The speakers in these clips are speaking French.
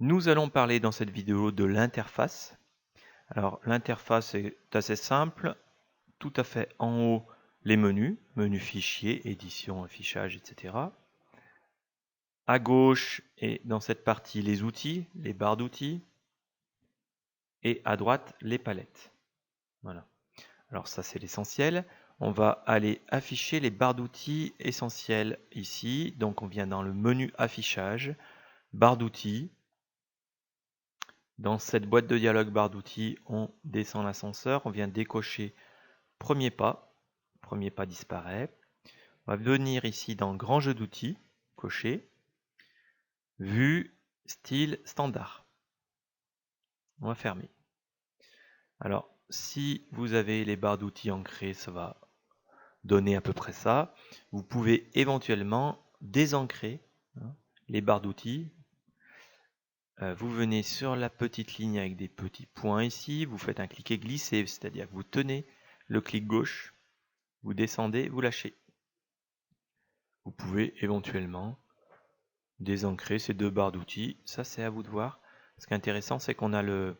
Nous allons parler dans cette vidéo de l'interface. Alors l'interface est assez simple. Tout à fait en haut, les menus, menu fichier, édition, affichage, etc. À gauche et dans cette partie les outils, les barres d'outils. Et à droite, les palettes. Voilà. Alors ça c'est l'essentiel. On va aller afficher les barres d'outils essentielles ici. Donc on vient dans le menu affichage, barre d'outils. Dans cette boîte de dialogue barre d'outils, on descend l'ascenseur, on vient décocher premier pas disparaît. On va venir ici dans grand jeu d'outils, cocher, vue, style, standard. On va fermer. Alors, si vous avez les barres d'outils ancrées, ça va donner à peu près ça. Vous pouvez éventuellement désancrer les barres d'outils. Vous venez sur la petite ligne avec des petits points ici, vous faites un cliquet glissé, c'est-à-dire que vous tenez le clic gauche, vous descendez, vous lâchez. Vous pouvez éventuellement désancrer ces deux barres d'outils, ça c'est à vous de voir. Ce qui est intéressant, c'est qu'on a le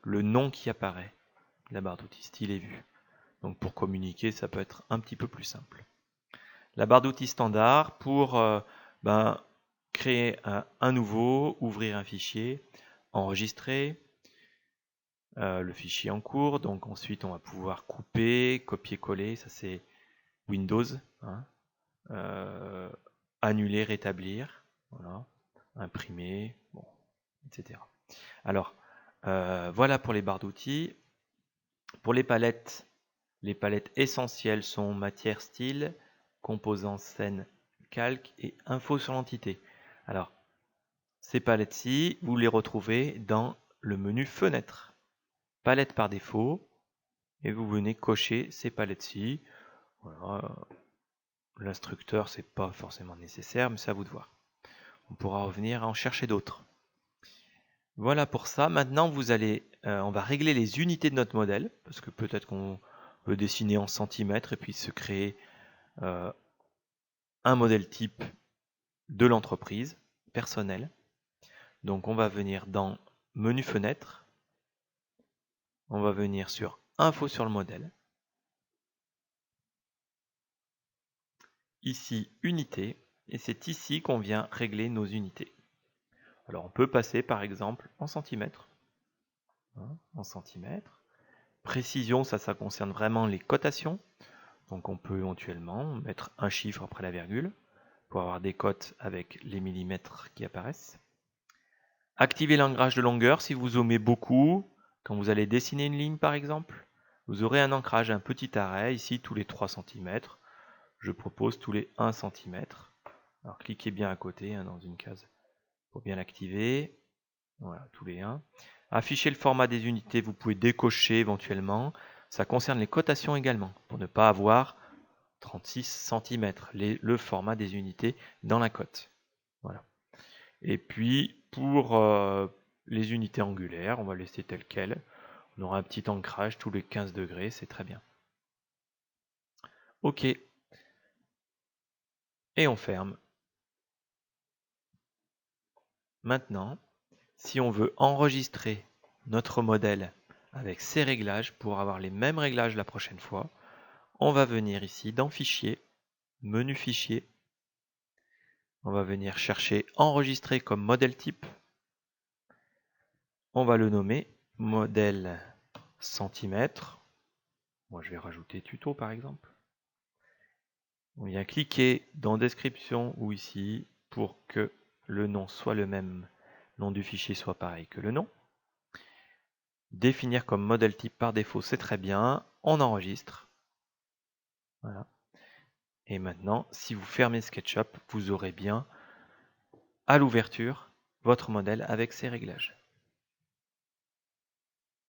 nom qui apparaît, la barre d'outils, style et vue. Donc pour communiquer, ça peut être un petit peu plus simple. La barre d'outils standard pour créer un nouveau, ouvrir un fichier, enregistrer le fichier en cours. Donc ensuite, on va pouvoir couper, copier-coller, ça c'est Windows. Annuler, rétablir, voilà, imprimer, bon, etc. Alors, voilà pour les barres d'outils. Pour les palettes essentielles sont matière, style, composants, scène, calque et info sur l'entité. Alors, ces palettes-ci, vous les retrouvez dans le menu fenêtre. Palette par défaut, et vous venez cocher ces palettes-ci. Voilà. L'instructeur, c'est pas forcément nécessaire, mais c'est à vous de voir. On pourra revenir à en chercher d'autres. Voilà pour ça. Maintenant, on va régler les unités de notre modèle, parce que peut-être qu'on veut dessiner en centimètres et puis se créer un modèle type de l'entreprise personnelle. Donc on va venir dans menu fenêtre, on va venir sur info sur le modèle. Ici unité, et c'est ici qu'on vient régler nos unités. Alors on peut passer par exemple en centimètres. En centimètres. Précision, ça concerne vraiment les cotations. Donc on peut éventuellement mettre un chiffre après la virgule pour avoir des cotes avec les millimètres qui apparaissent. Activer l'ancrage de longueur si vous zoomez beaucoup. Quand vous allez dessiner une ligne par exemple, vous aurez un ancrage, un petit arrêt, ici tous les 3 cm. Je propose tous les 1 cm. Alors cliquez bien à côté dans une case pour bien l'activer. Voilà, tous les 1. Afficher le format des unités, vous pouvez décocher éventuellement. Ça concerne les cotations également, pour ne pas avoir 36 cm, le format des unités dans la cote. Voilà. Et puis, pour les unités angulaires, on va laisser tel quel. On aura un petit ancrage tous les 15 degrés, c'est très bien. OK. Et on ferme. Maintenant, si on veut enregistrer notre modèle avec ces réglages pour avoir les mêmes réglages la prochaine fois, on va venir ici dans Fichier, menu Fichier. On va venir chercher Enregistrer comme modèle type. On va le nommer modèle centimètre. Moi, je vais rajouter tuto par exemple. On vient cliquer dans Description ou ici pour que le nom soit le même, nom du fichier soit pareil que le nom. Définir comme modèle type par défaut, c'est très bien. On enregistre. Voilà. Et maintenant, si vous fermez SketchUp, vous aurez bien à l'ouverture votre modèle avec ses réglages.